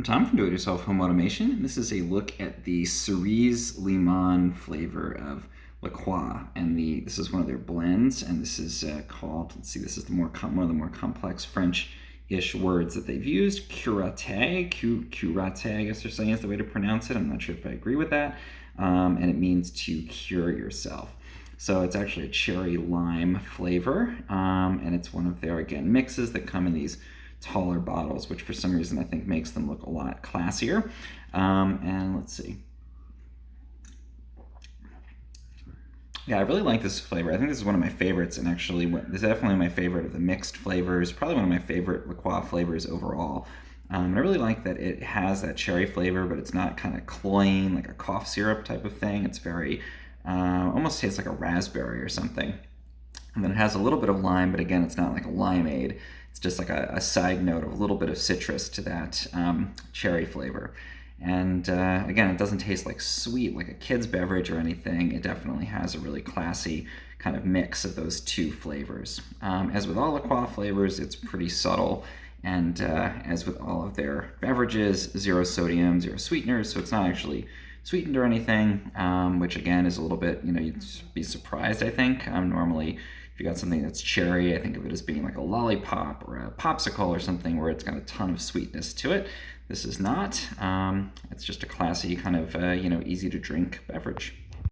Tom from Do-It-Yourself Home Automation. This is a look at the cerise limon flavor of LaCroix, and this is one of their blends, and this is called. Let's see, this is one of the more complex French-ish words that they've used. Curate, curate, I guess they're saying is the way to pronounce it. I'm not sure if I agree with that, and it means to cure yourself. So it's actually a cherry lime flavor, and it's one of their, again, mixes that come in these taller bottles, which for some reason I think makes them look a lot classier. And let's see. Yeah, I really like this flavor. I think this is one of my favorites, and actually, this is definitely my favorite of the mixed flavors. Probably one of my favorite LaCroix flavors overall. And I really like that it has that cherry flavor, but it's not kind of cloying like a cough syrup type of thing. It's very, almost tastes like a raspberry or something. And then it has a little bit of lime, but again, it's not like a limeade. It's just like a side note of a little bit of citrus to that cherry flavor. And again, it doesn't taste like sweet, like a kid's beverage or anything. It definitely has a really classy kind of mix of those two flavors. As with all LaCroix flavors, it's pretty subtle. And as with all of their beverages, 0 sodium, 0 sweeteners, so it's not actually sweetened or anything, which again is a little bit, you'd be surprised, I think. Normally, if you got something that's cherry, I think of it as being like a lollipop or a popsicle or something where it's got a ton of sweetness to it. This is not. It's just a classy kind of, easy to drink beverage.